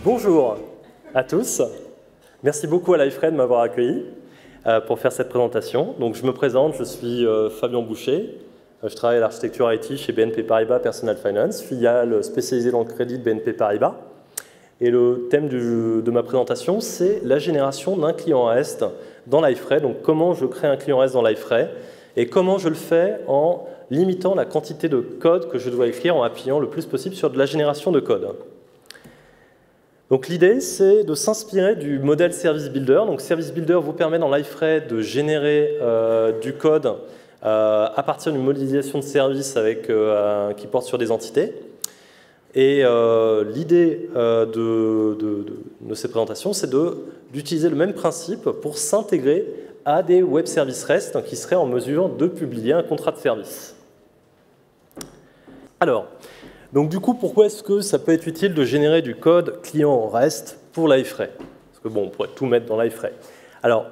Bonjour à tous. Merci beaucoup à Liferay de m'avoir accueilli pour faire cette présentation. Donc, je me présente, je suis Fabien Boucher. Je travaille à l'architecture IT chez BNP Paribas Personal Finance, filiale spécialisée dans le crédit de BNP Paribas. Et le thème de ma présentation, c'est la génération d'un client REST dans Liferay. Donc, comment je crée un client REST dans Liferay et comment je le fais en limitant la quantité de code que je dois écrire en appuyant le plus possible sur de la génération de code. Donc l'idée, c'est de s'inspirer du modèle Service Builder. Donc Service Builder vous permet dans Liferay de générer du code à partir d'une modélisation de service qui porte sur des entités. Et l'idée de ces présentations, c'est d'utiliser le même principe pour s'intégrer à des web services REST qui seraient en mesure de publier un contrat de service. Alors, donc du coup, pourquoi est-ce que ça peut être utile de générer du code client REST pour Liferay? Parce que bon, on pourrait tout mettre dans Liferay. Alors,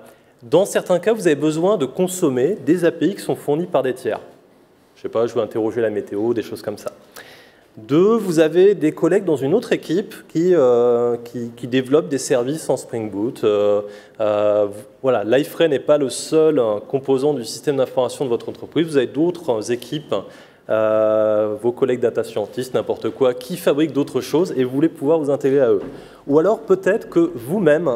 dans certains cas, vous avez besoin de consommer des API qui sont fournis par des tiers. Je ne sais pas, je veux interroger la météo, des choses comme ça. Deux, vous avez des collègues dans une autre équipe qui développent des services en Spring Boot. Voilà, Liferay n'est pas le seul composant du système d'information de votre entreprise. Vous avez d'autres équipes, vos collègues data scientists, n'importe quoi, qui fabriquent d'autres choses et vous voulez pouvoir vous intégrer à eux. Ou alors peut-être que vous-même,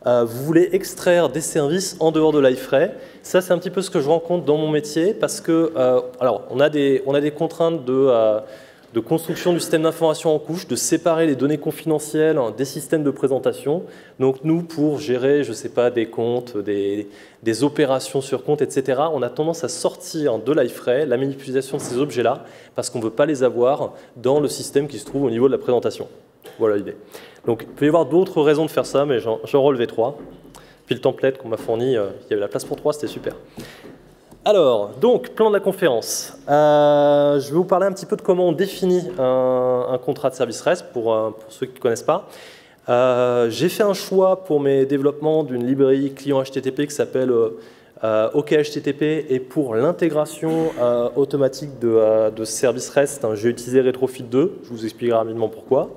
vous voulez extraire des services en dehors de Liferay. Ça, c'est un petit peu ce que je rencontre dans mon métier parce que, alors, on a des contraintes de construction du système d'information en couche, de séparer les données confidentielles des systèmes de présentation. Donc nous, pour gérer, je ne sais pas, des comptes, des opérations sur compte, etc., on a tendance à sortir de Liferay la manipulation de ces objets-là parce qu'on ne veut pas les avoir dans le système qui se trouve au niveau de la présentation. Voilà l'idée. Donc il peut y avoir d'autres raisons de faire ça, mais j'en relevais 3. Puis le template qu'on m'a fourni, il y avait la place pour 3, c'était super. Alors, donc, plan de la conférence. Je vais vous parler un petit peu de comment on définit un contrat de service REST pour ceux qui ne connaissent pas. J'ai fait un choix pour mes développements d'une librairie client HTTP qui s'appelle OKHTTP et pour l'intégration automatique de service REST, j'ai utilisé Retrofit 2. Je vous expliquerai rapidement pourquoi.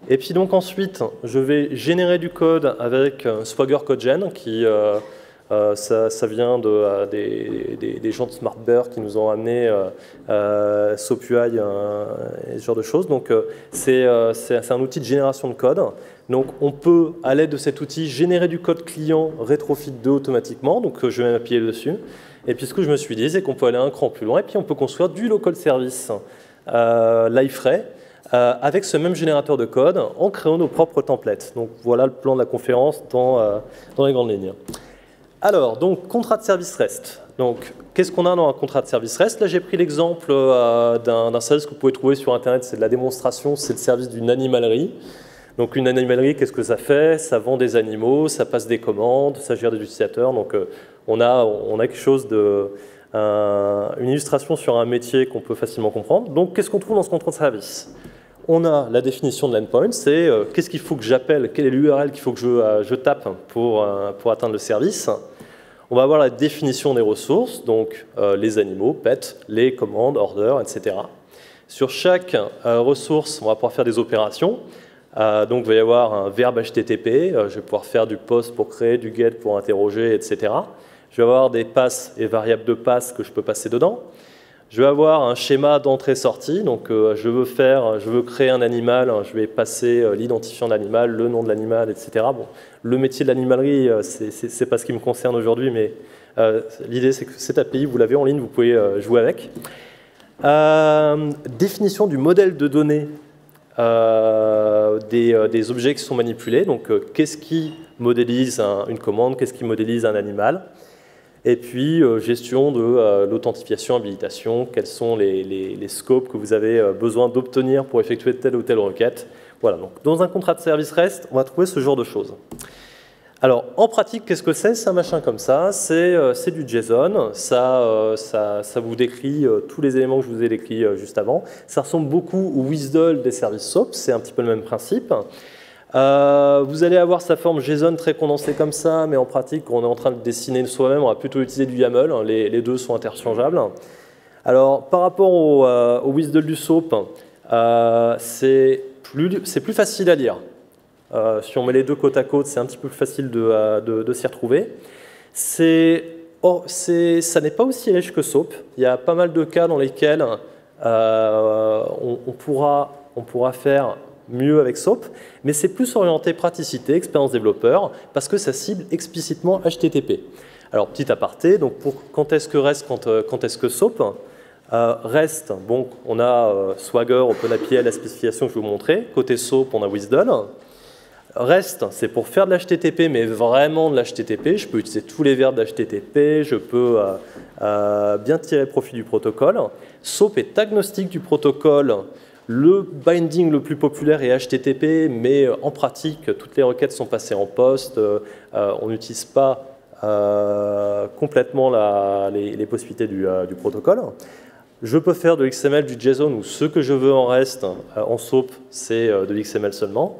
Et puis donc ensuite, je vais générer du code avec Swagger CodeGen qui... ça vient des gens de SmartBear qui nous ont amené SoapUI et ce genre de choses. Donc c'est un outil de génération de code. Donc on peut, à l'aide de cet outil, générer du code client Retrofit 2 automatiquement. Donc je vais m'appuyer dessus. Et puis ce que je me suis dit, c'est qu'on peut aller un cran plus loin et puis on peut construire du local service Liferay avec ce même générateur de code en créant nos propres templates. Donc voilà le plan de la conférence dans les grandes lignes. Alors, donc, contrat de service REST. Donc, qu'est-ce qu'on a dans un contrat de service REST? Là, j'ai pris l'exemple d'un service que vous pouvez trouver sur Internet, c'est de la démonstration, c'est le service d'une animalerie. Donc, une animalerie, qu'est-ce que ça fait? Ça vend des animaux, ça passe des commandes, ça gère des utilisateurs. Donc, on a quelque chose une illustration sur un métier qu'on peut facilement comprendre. Donc, qu'est-ce qu'on trouve dans ce contrat de service? On a la définition de l'endpoint, c'est qu'est-ce qu'il faut que j'appelle, quelle est l'URL qu'il faut que je tape pour atteindre le service. On va avoir la définition des ressources, donc les animaux, pet, les commandes, order, etc. Sur chaque ressource, on va pouvoir faire des opérations. Donc il va y avoir un verbe HTTP, je vais pouvoir faire du post pour créer, du get pour interroger, etc. Je vais avoir des passes et variables de passe que je peux passer dedans. Je vais avoir un schéma d'entrée-sortie, donc je veux créer un animal, je vais passer l'identifiant de l'animal, le nom de l'animal, etc. Bon, le métier de l'animalerie, c'est pas ce qui me concerne aujourd'hui, mais l'idée c'est que cette API, vous l'avez en ligne, vous pouvez jouer avec. Définition du modèle de données des objets qui sont manipulés, donc qu'est-ce qui modélise une commande, qu'est-ce qui modélise un animal. Et puis, gestion de l'authentification, habilitation, quels sont les scopes que vous avez besoin d'obtenir pour effectuer telle ou telle requête. Voilà, donc dans un contrat de service REST, on va trouver ce genre de choses. Alors, en pratique, qu'est-ce que c'est? C'est un machin comme ça, c'est du JSON, ça vous décrit tous les éléments que je vous ai décrits juste avant. Ça ressemble beaucoup au WSDL des services SOAP, c'est un petit peu le même principe. Vous allez avoir sa forme JSON très condensée comme ça, mais en pratique, quand on est en train de dessiner soi-même, on va plutôt utiliser du YAML, les deux sont interchangeables. Alors, par rapport au WSDL du SOAP, c'est plus facile à lire. Si on met les deux côte à côte, c'est un petit peu plus facile de s'y retrouver. Ça n'est pas aussi riche que SOAP. Il y a pas mal de cas dans lesquels on pourra faire mieux avec SOAP, mais c'est plus orienté praticité, expérience développeur, parce que ça cible explicitement HTTP. Alors, petit aparté, donc quand est-ce que REST, quand est-ce que SOAP? REST, bon, on a Swagger, OpenAPI, la spécification que je vais vous montrer. Côté SOAP, on a WSDL. REST, c'est pour faire de l'HTTP, mais vraiment de l'HTTP. Je peux utiliser tous les verbes d'HTTP, je peux bien tirer profit du protocole. SOAP est agnostique du protocole. Le binding le plus populaire est HTTP, mais en pratique, toutes les requêtes sont passées en post. On n'utilise pas complètement les possibilités du protocole. Je peux faire de l'XML, du JSON, ou ce que je veux en REST. En SOAP, c'est de l'XML seulement.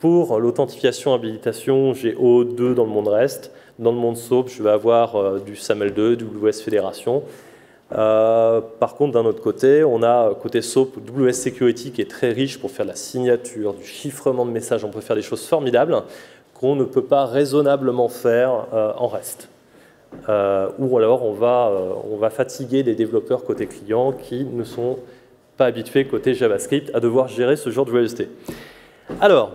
Pour l'authentification, habilitation, j'ai OAuth2 dans le monde REST. Dans le monde SOAP, je vais avoir du SAML2, du WS Fédération. Par contre, d'un autre côté, on a côté SOAP WS Security qui est très riche pour faire de la signature, du chiffrement de messages. On peut faire des choses formidables qu'on ne peut pas raisonnablement faire en REST. Ou alors on va fatiguer les développeurs côté client qui ne sont pas habitués côté JavaScript à devoir gérer ce genre de joyeuseté. Alors,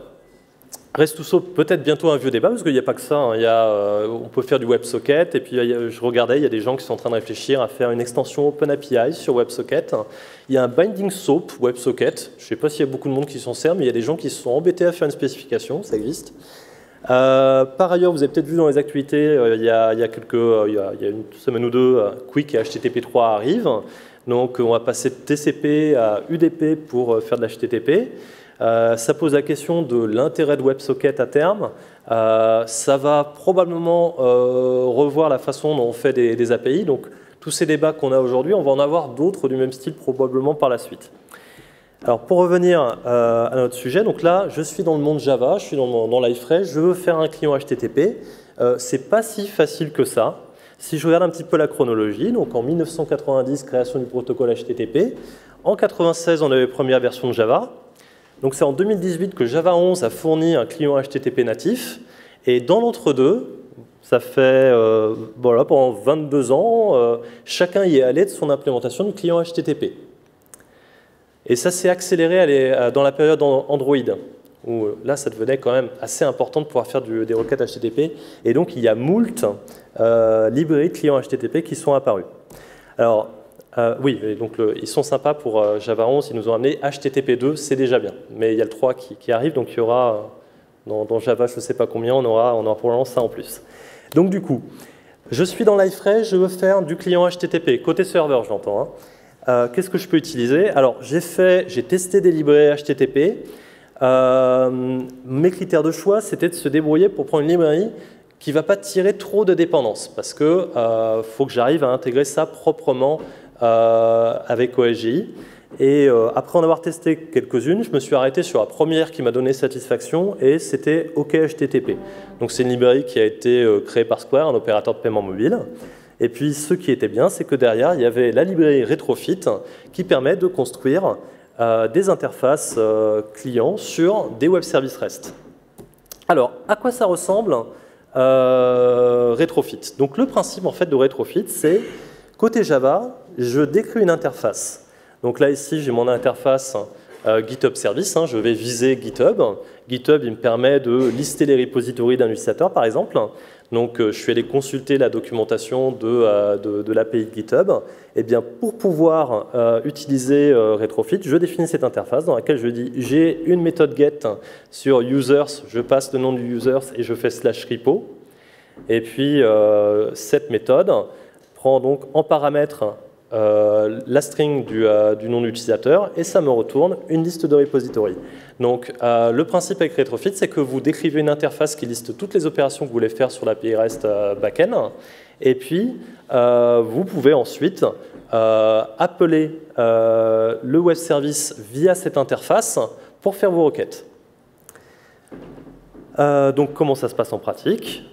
REST ou SOAP, peut-être bientôt un vieux débat, parce qu'il n'y a pas que ça. Hein. On peut faire du WebSocket, et puis je regardais, il y a des gens qui sont en train de réfléchir à faire une extension OpenAPI sur WebSocket. Il y a un binding SOAP WebSocket. Je ne sais pas s'il y a beaucoup de monde qui s'en sert, mais il y a des gens qui se sont embêtés à faire une spécification, ça existe. Par ailleurs, vous avez peut-être vu dans les actualités, il y a une semaine ou deux, Quick et HTTP3 arrivent. Donc on va passer de TCP à UDP pour faire de l'HTTP. Ça pose la question de l'intérêt de WebSocket à terme. Ça va probablement revoir la façon dont on fait des API. Donc tous ces débats qu'on a aujourd'hui, on va en avoir d'autres du même style probablement par la suite. Alors pour revenir à notre sujet, donc là je suis dans le monde Java, je suis dans Liferay, je veux faire un client HTTP. C'est pas si facile que ça. Si je regarde un petit peu la chronologie, donc en 1990, création du protocole HTTP. En 1996, on avait la première version de Java. Donc c'est en 2018 que Java 11 a fourni un client HTTP natif. Et dans l'entre-deux, ça fait voilà, pendant 22 ans, chacun y est allé de son implémentation du client HTTP. Et ça s'est accéléré dans la période Android, où là, ça devenait quand même assez important de pouvoir faire des requêtes HTTP. Et donc, il y a moult librairies de clients HTTP qui sont apparues. Alors, oui, donc ils sont sympas pour Java 11, ils nous ont amené HTTP2, c'est déjà bien. Mais il y a le 3 qui arrive, donc il y aura, dans Java, je ne sais pas combien, on aura probablement ça en plus. Donc du coup, je suis dans Liferay, je veux faire du client HTTP, côté serveur, j'entends. Hein. Qu'est-ce que je peux utiliser? Alors, j'ai testé des librairies HTTP. Mes critères de choix, c'était de se débrouiller pour prendre une librairie qui ne va pas tirer trop de dépendance, parce qu'il faut que j'arrive à intégrer ça proprement avec OSGI. Et après en avoir testé quelques-unes, je me suis arrêté sur la première qui m'a donné satisfaction, et c'était OKHTTP. Donc c'est une librairie qui a été créée par Square, un opérateur de paiement mobile. Et puis, ce qui était bien, c'est que derrière, il y avait la librairie Retrofit qui permet de construire des interfaces clients sur des web services REST. Alors, à quoi ça ressemble Retrofit? Donc, le principe en fait de Retrofit, c'est côté Java, je décris une interface. Donc là, ici, j'ai mon interface GitHub Service. Hein, je vais viser GitHub. GitHub, il me permet de lister les repositories d'un utilisateur, par exemple. Donc, je suis allé consulter la documentation de l'API de GitHub. Et bien, pour pouvoir utiliser Retrofit, je définis cette interface dans laquelle je dis j'ai une méthode get sur users, je passe le nom du users et je fais /repo. Et puis, cette méthode prend donc en paramètre la string du nom d'utilisateur et ça me retourne une liste de repositories. Donc le principe avec Retrofit, c'est que vous décrivez une interface qui liste toutes les opérations que vous voulez faire sur l'API REST backend et puis vous pouvez ensuite appeler le web service via cette interface pour faire vos requêtes. Donc comment ça se passe en pratique?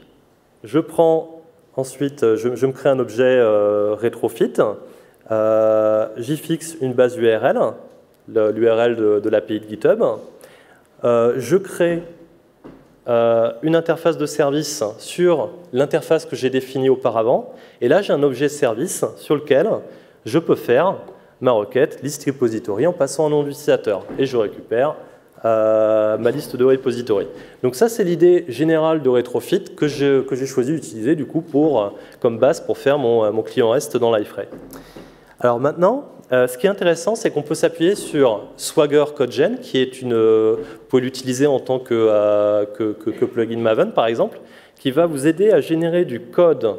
Je prends ensuite, je me crée un objet Retrofit. J'y fixe une base URL, l'URL de l'API de GitHub. Je crée une interface de service sur l'interface que j'ai définie auparavant. Et là, j'ai un objet service sur lequel je peux faire ma requête list repository en passant un nom d'utilisateur. Et je récupère ma liste de repository. Donc ça, c'est l'idée générale de Retrofit que j'ai choisi d'utiliser du coup comme base pour faire mon client REST dans Liferay. Alors maintenant, ce qui est intéressant, c'est qu'on peut s'appuyer sur Swagger CodeGen, qui est vous pouvez l'utiliser en tant que plugin Maven, par exemple, qui va vous aider à générer du code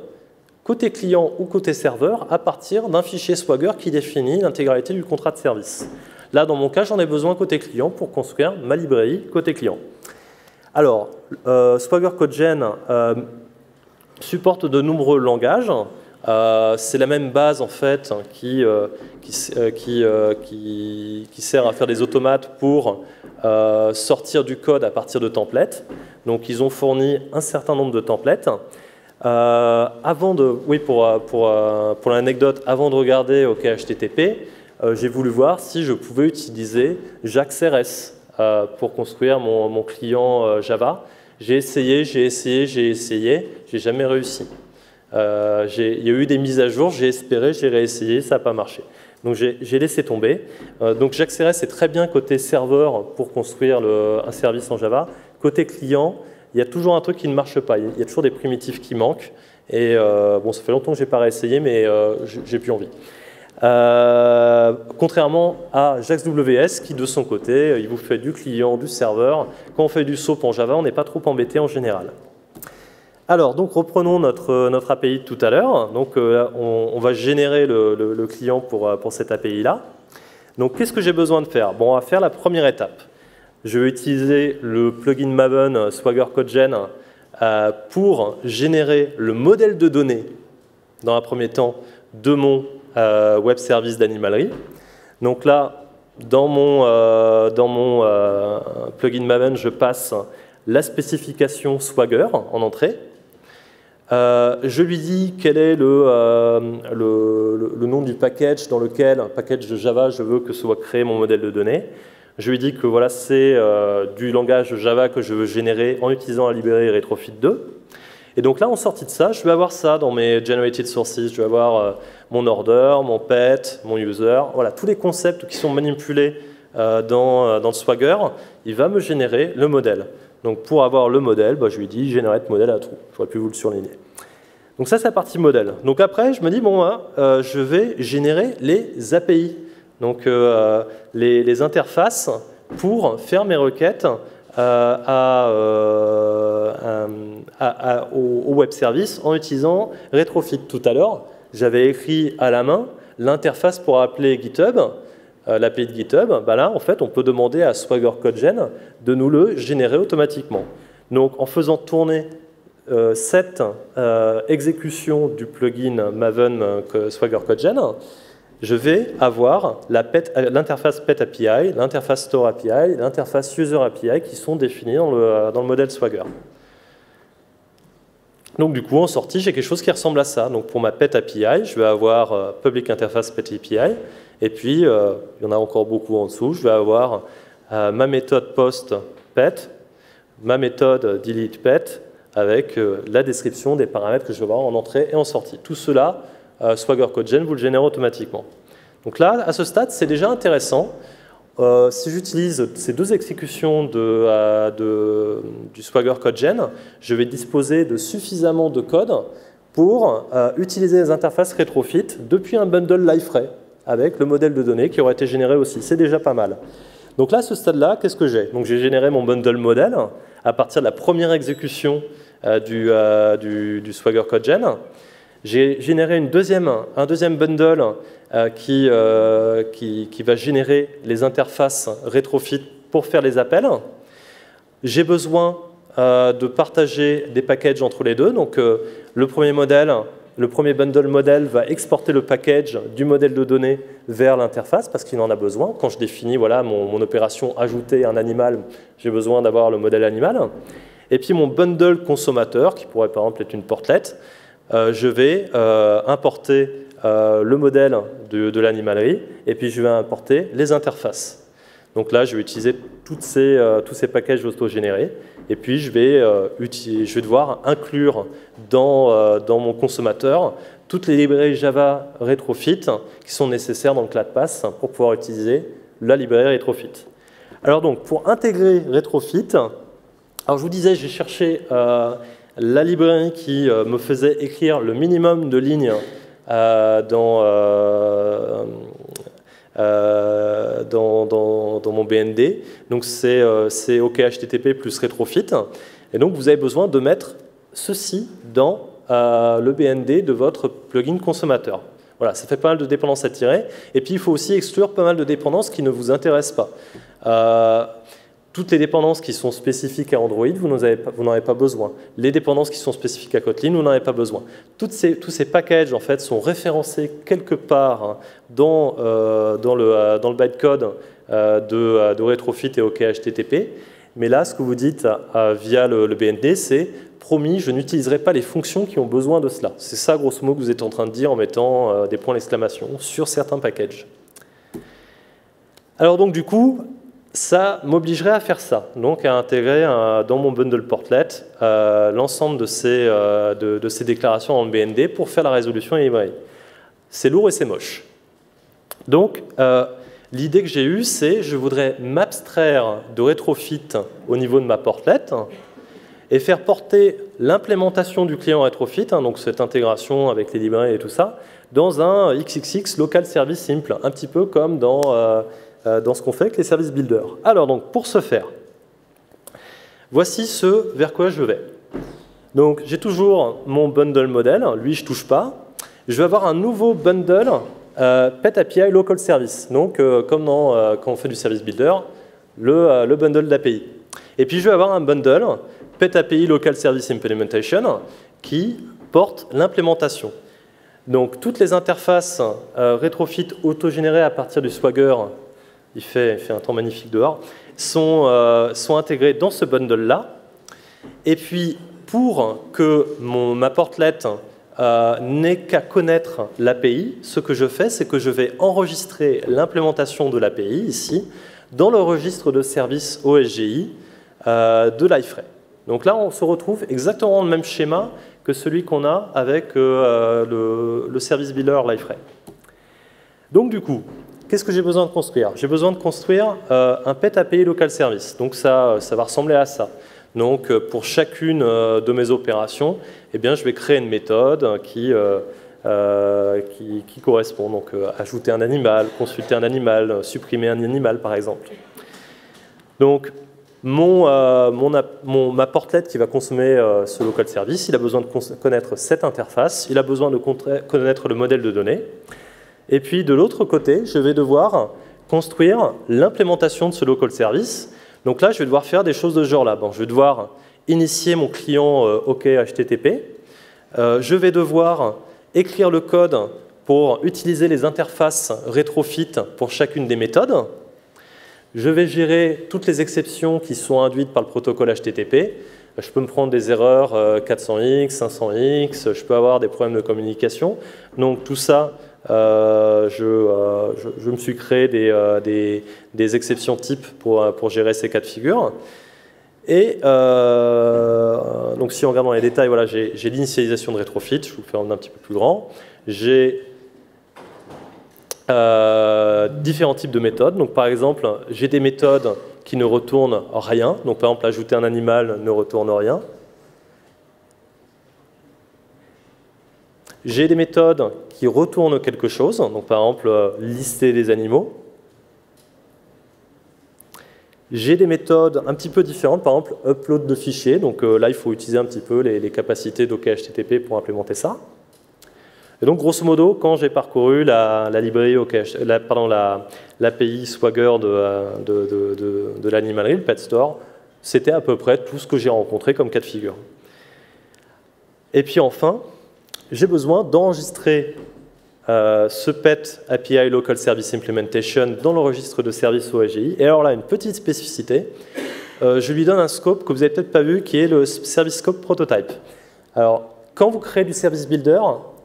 côté client ou côté serveur à partir d'un fichier Swagger qui définit l'intégralité du contrat de service. Là, dans mon cas, j'en ai besoin côté client pour construire ma librairie côté client. Alors, Swagger CodeGen supporte de nombreux langages. C'est la même base en fait qui sert à faire des automates pour sortir du code à partir de templates. Donc ils ont fourni un certain nombre de templates. Pour l'anecdote, avant de regarder OK HTTP, j'ai voulu voir si je pouvais utiliser JAX-RS pour construire mon client Java. J'ai essayé, j'ai jamais réussi. Il y a eu des mises à jour, j'ai espéré, j'ai réessayé, ça n'a pas marché. Donc j'ai laissé tomber. Donc JAX-RS est très bien côté serveur pour construire un service en Java. Côté client, il y a toujours un truc qui ne marche pas. Il y a toujours des primitifs qui manquent. Et bon, ça fait longtemps que je n'ai pas réessayé, mais j'ai plus envie. Contrairement à JAX-WS qui, de son côté, il vous fait du client, du serveur. Quand on fait du SOAP en Java, on n'est pas trop embêté en général. Alors, donc, reprenons notre API de tout à l'heure. Donc, on va générer le client pour cette API-là. Donc, qu'est-ce que j'ai besoin de faire? Bon, on va faire la première étape. Je vais utiliser le plugin Maven Swagger CodeGen pour générer le modèle de données, dans un premier temps, de mon web service d'animalerie. Donc là, dans mon plugin Maven, je passe la spécification Swagger en entrée. Je lui dis quel est le nom du package dans lequel, un package de Java, je veux que soit créé mon modèle de données. Je lui dis que voilà, c'est du langage Java que je veux générer en utilisant la librairie Retrofit 2. Et donc là, en sortie de ça, je vais avoir ça dans mes generated sources. Je vais avoir mon order, mon pet, mon user. Voilà, tous les concepts qui sont manipulés dans le Swagger, il va me générer le modèle. Donc pour avoir le modèle, je lui dis generate modèle à true. J'aurais pu vous le surligner. Donc ça, c'est la partie modèle. Donc après, je me dis, bon, je vais générer les API. Donc les interfaces pour faire mes requêtes au web service en utilisant Retrofit. Tout à l'heure, j'avais écrit à la main l'interface pour appeler GitHub, l'API de GitHub. Là, en fait, on peut demander à Swagger CodeGen de nous le générer automatiquement. Donc, en faisant tourner cette exécution du plugin Maven Swagger CodeGen, je vais avoir l'interface Pet API, l'interface Store API, l'interface User API qui sont définies dans le modèle Swagger. Donc du coup, en sortie, j'ai quelque chose qui ressemble à ça. Donc pour ma Pet API, je vais avoir Public Interface Pet API, et puis il y en a encore beaucoup en dessous. Je vais avoir ma méthode post pet, ma méthode delete pet, avec la description des paramètres que je vais avoir en entrée et en sortie. Tout cela, Swagger CodeGen vous le génère automatiquement. Donc là, à ce stade, c'est déjà intéressant. Si j'utilise ces deux exécutions du Swagger CodeGen, je vais disposer de suffisamment de code pour utiliser les interfaces Retrofit depuis un bundle Liferay avec le modèle de données qui aurait été généré aussi. C'est déjà pas mal. Donc là, à ce stade-là, qu'est-ce que j'ai? Donc j'ai généré mon bundle modèle à partir de la première exécution du Swagger CodeGen. J'ai généré un deuxième bundle qui va générer les interfaces Retrofit pour faire les appels. J'ai besoin de partager des packages entre les deux. Donc le premier bundle modèle va exporter le package du modèle de données vers l'interface parce qu'il en a besoin. Quand je définis voilà, mon opération ajouter un animal, j'ai besoin d'avoir le modèle animal. Et puis mon bundle consommateur, qui pourrait par exemple être une portlet, je vais importer le modèle de l'animalerie et puis je vais importer les interfaces. Donc là, je vais utiliser tous ces packages auto-générés. Et puis, je vais devoir inclure dans mon consommateur toutes les librairies Java Retrofit qui sont nécessaires dans le ClassPass pour pouvoir utiliser la librairie Retrofit. Alors donc, pour intégrer Retrofit, alors je vous disais, j'ai cherché la librairie qui me faisait écrire le minimum de lignes dans mon BND. Donc c'est OK HTTP plus Retrofit. Et donc vous avez besoin de mettre ceci dans le BND de votre plugin consommateur. Voilà, ça fait pas mal de dépendances à tirer. Et puis il faut aussi exclure pas mal de dépendances qui ne vous intéressent pas. Toutes les dépendances qui sont spécifiques à Android, vous n'en avez pas besoin. Les dépendances qui sont spécifiques à Kotlin, vous n'en avez pas besoin. Tous ces packages en fait, sont référencés quelque part dans le bytecode de Retrofit et OK HTTP. Mais là, ce que vous dites via le BND, c'est « promis, je n'utiliserai pas les fonctions qui ont besoin de cela ». C'est ça, grosso modo, que vous êtes en train de dire en mettant des points d'exclamation sur certains packages. Alors donc, du coup, ça m'obligerait à faire ça, donc à intégrer dans mon bundle portlet l'ensemble de ces déclarations dans le BND pour faire la résolution et librairie. C'est lourd et c'est moche. Donc, l'idée que j'ai eue, c'est je voudrais m'abstraire de Retrofit au niveau de ma portlet et faire porter l'implémentation du client Retrofit, donc cette intégration avec les librairies et tout ça, dans un XXX local service simple, un petit peu comme dans ce qu'on fait avec les services builders. Alors donc, pour ce faire, voici ce vers quoi je vais. Donc, j'ai toujours mon bundle model, lui je ne touche pas. Je vais avoir un nouveau bundle Pet API Local Service, donc comme quand on fait du service builder, le bundle d'API. Et puis je vais avoir un bundle Pet API Local Service Implementation qui porte l'implémentation. Donc toutes les interfaces Retrofit auto-générées à partir du Swagger, il fait un temps magnifique dehors, sont intégrées dans ce bundle-là. Et puis pour que ma portlet n'ait qu'à connaître l'API, ce que je fais, c'est que je vais enregistrer l'implémentation de l'API ici dans le registre de service OSGI de Liferay. Donc là, on se retrouve exactement dans le même schéma que celui qu'on a avec le service builder Liferay. Donc du coup, qu'est-ce que j'ai besoin de construire? J'ai besoin de construire un Pet API Local Service. Donc ça va ressembler à ça. Donc pour chacune de mes opérations, eh bien, je vais créer une méthode qui correspond. Donc ajouter un animal, consulter un animal, supprimer un animal par exemple. Donc ma portlet qui va consommer ce local service, il a besoin de connaître cette interface, il a besoin de connaître le modèle de données. Et puis de l'autre côté, je vais devoir construire l'implémentation de ce local service. Donc là, je vais devoir faire des choses de ce genre-là. Bon, je vais devoir initier mon client OK HTTP. Je vais devoir écrire le code pour utiliser les interfaces Retrofit pour chacune des méthodes. Je vais gérer toutes les exceptions qui sont induites par le protocole HTTP. Je peux me prendre des erreurs 400X, 500X, je peux avoir des problèmes de communication. Donc tout ça, je me suis créé des exceptions types pour gérer ces cas de figure. Et donc si on regarde dans les détails, voilà, j'ai l'initialisation de Retrofit, je vous le fais en un petit peu plus grand. J'ai différents types de méthodes. Donc par exemple, j'ai des méthodes qui ne retournent rien. Donc par exemple, ajouter un animal ne retourne rien. J'ai des méthodes qui retournent quelque chose. Donc par exemple, lister des animaux. J'ai des méthodes un petit peu différentes, par exemple upload de fichiers. Donc là, il faut utiliser un petit peu les capacités d'OK HTTP pour implémenter ça. Et donc, grosso modo, quand j'ai parcouru la librairie l'API Swagger de l'animalerie, le Pet Store, c'était à peu près tout ce que j'ai rencontré comme cas de figure. Et puis enfin, j'ai besoin d'enregistrer ce Pet API Local Service Implementation dans le registre de service OSGI. Et alors là, une petite spécificité, je lui donne un scope que vous n'avez peut-être pas vu, qui est le Service Scope Prototype. Alors, quand vous créez du Service Builder,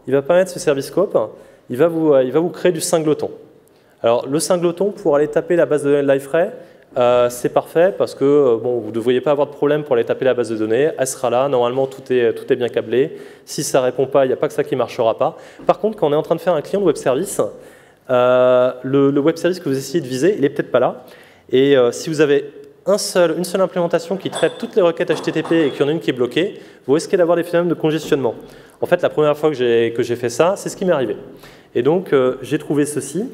il ne va pas mettre ce service scope, il va vous créer du singleton. Alors, le singleton, pour aller taper la base de données de Liferay, c'est parfait parce que bon, vous ne devriez pas avoir de problème pour aller taper la base de données. Elle sera là, normalement tout est bien câblé. Si ça ne répond pas, il n'y a pas que ça qui ne marchera pas. Par contre, quand on est en train de faire un client de web service, le web service que vous essayez de viser, il n'est peut-être pas là. Et si vous avez une seule implémentation qui traite toutes les requêtes HTTP et qu'il y en a une qui est bloquée, vous risquez d'avoir des phénomènes de congestionnement. En fait, la première fois que j'ai fait ça, c'est ce qui m'est arrivé. Et donc, j'ai trouvé ceci.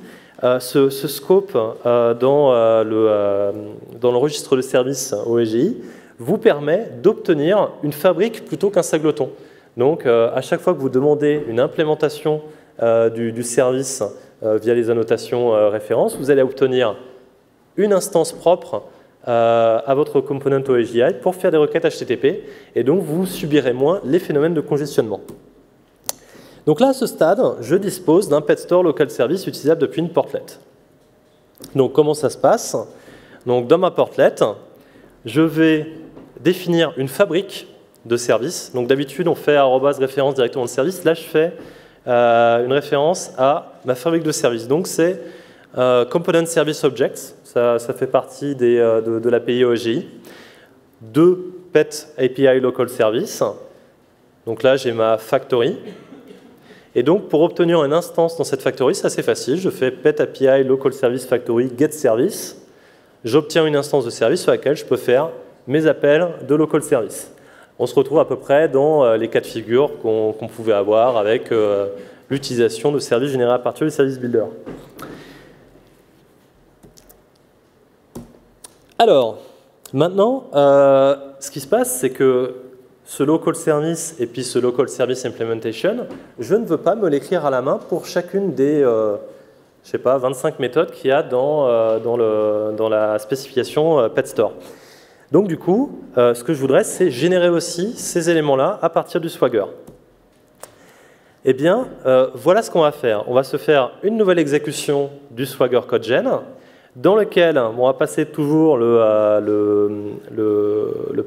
Ce scope dans le registre de service OEGI vous permet d'obtenir une fabrique plutôt qu'un singleton. Donc, à chaque fois que vous demandez une implémentation du service via les annotations références, vous allez obtenir une instance propre à votre component OEGI pour faire des requêtes HTTP, et donc vous subirez moins les phénomènes de congestionnement. Donc là, à ce stade, je dispose d'un pet store local service utilisable depuis une portlet. Donc comment ça se passe? Donc dans ma portlet, je vais définir une fabrique de service. Donc d'habitude, on fait @référence directement de service. Là, je fais une référence à ma fabrique de service. Donc c'est Component Service Objects. Ça fait partie de l'API OEGI. 2 pet API Local Service. Donc là, j'ai ma factory. Et donc, pour obtenir une instance dans cette factory, c'est assez facile. Je fais pet API local service factory get service. J'obtiens une instance de service sur laquelle je peux faire mes appels de local service. On se retrouve à peu près dans les cas de figure qu'on pouvait avoir avec l'utilisation de services générés à partir du service builder. Alors, maintenant, ce qui se passe, c'est que ce local service et puis ce local service implementation, je ne veux pas me l'écrire à la main pour chacune des, je sais pas, 25 méthodes qu'il y a dans la spécification Pet Store. Donc du coup, ce que je voudrais, c'est générer aussi ces éléments-là à partir du Swagger. Eh bien, voilà ce qu'on va faire. On va se faire une nouvelle exécution du Swagger CodeGen, dans lequel on va passer toujours le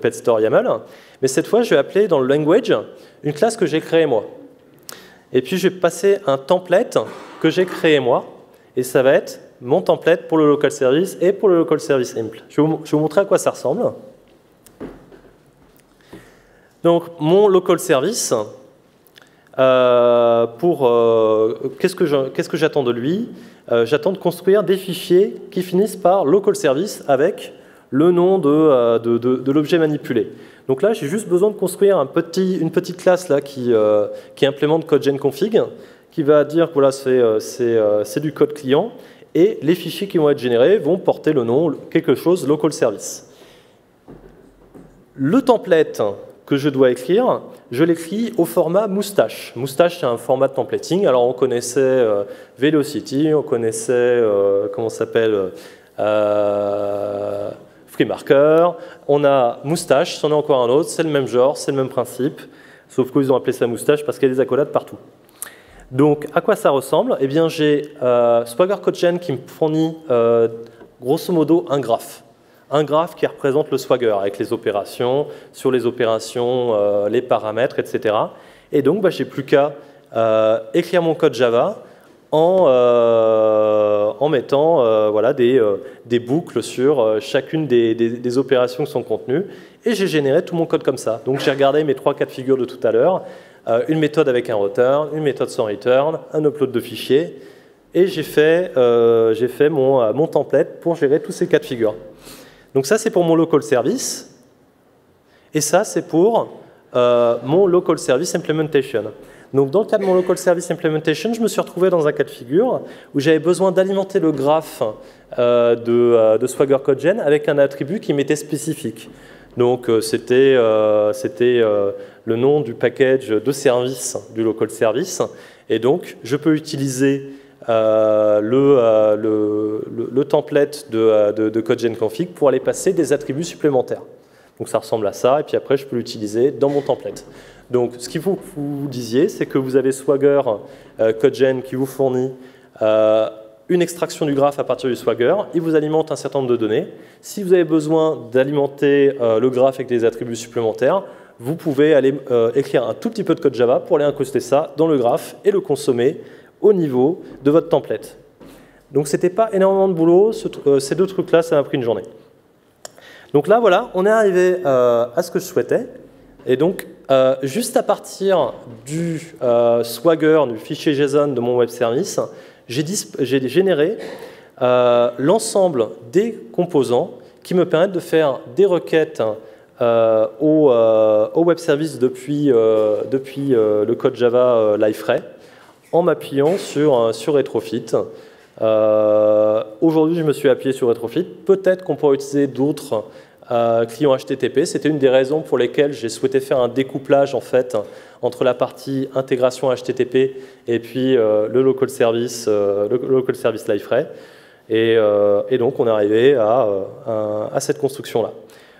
Pet Store YAML, mais cette fois, je vais appeler dans le language une classe que j'ai créée moi. Et puis, je vais passer un template que j'ai créé moi, et ça va être mon template pour le local service et pour le local service impl. Je vais vous montrer à quoi ça ressemble. Donc, mon local service, qu'est-ce que j'attends de lui? J'attends de construire des fichiers qui finissent par local service avec le nom de l'objet manipulé. Donc là, j'ai juste besoin de construire une petite classe là, qui implémente CodeGenConfig, qui va dire que voilà, c'est du code client, et les fichiers qui vont être générés vont porter le nom quelque chose local service. Le template que je dois écrire, je l'écris au format Moustache. Moustache, c'est un format de templating. Alors, on connaissait Velocity, on connaissait, comment ça s'appelle, FreeMarker. On a Moustache, c'en est encore un autre, c'est le même genre, c'est le même principe, sauf qu'ils ont appelé ça Moustache parce qu'il y a des accolades partout. Donc, à quoi ça ressemble? Eh bien, j'ai Swagger CodeGen qui me fournit, grosso modo, un graphe. Un graphe qui représente le Swagger avec les opérations, sur les opérations, les paramètres, etc. Et donc, bah, j'ai plus qu'à écrire mon code Java en mettant voilà, des boucles sur chacune des opérations qui sont contenues. Et j'ai généré tout mon code comme ça. Donc, j'ai regardé mes 3 cas de figure de tout à l'heure. Une méthode avec un return, une méthode sans return, un upload de fichiers. Et j'ai fait mon template pour gérer tous ces cas de figure. Donc ça, c'est pour mon local service. Et ça, c'est pour mon local service implementation. Donc dans le cas de mon local service implementation, je me suis retrouvé dans un cas de figure où j'avais besoin d'alimenter le graphe de Swagger CodeGen avec un attribut qui m'était spécifique. Donc c'était le nom du package de service du local service. Et donc, je peux utiliser le template de CodeGenConfig pour aller passer des attributs supplémentaires. Donc ça ressemble à ça, et puis après je peux l'utiliser dans mon template. Donc ce qu'il faut que vous disiez, c'est que vous avez Swagger CodeGen qui vous fournit une extraction du graphe à partir du Swagger, il vous alimente un certain nombre de données. Si vous avez besoin d'alimenter le graphe avec des attributs supplémentaires, vous pouvez aller écrire un tout petit peu de code Java pour aller incruster ça dans le graphe et le consommer au niveau de votre template. Donc c'était pas énormément de boulot, ces deux trucs-là, ça m'a pris une journée. Donc là, voilà, on est arrivé à ce que je souhaitais. Et donc, juste à partir du Swagger, du fichier JSON de mon web service, j'ai généré l'ensemble des composants qui me permettent de faire des requêtes au web service depuis le code Java Liferay en m'appuyant sur Retrofit. Aujourd'hui, je me suis appuyé sur Retrofit. Peut-être qu'on pourrait utiliser d'autres clients HTTP. C'était une des raisons pour lesquelles j'ai souhaité faire un découplage en fait, entre la partie intégration HTTP et puis le local service Liferay. Et donc, on est arrivé à cette construction-là.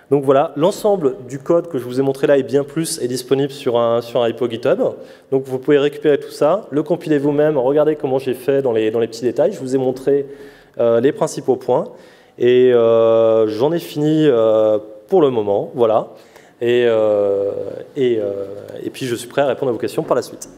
Donc voilà, l'ensemble du code que je vous ai montré là et bien plus est disponible sur un repo GitHub. Donc vous pouvez récupérer tout ça, le compiler vous-même, regardez comment j'ai fait dans les petits détails. Je vous ai montré les principaux points. Et j'en ai fini pour le moment, voilà. Et puis je suis prêt à répondre à vos questions par la suite.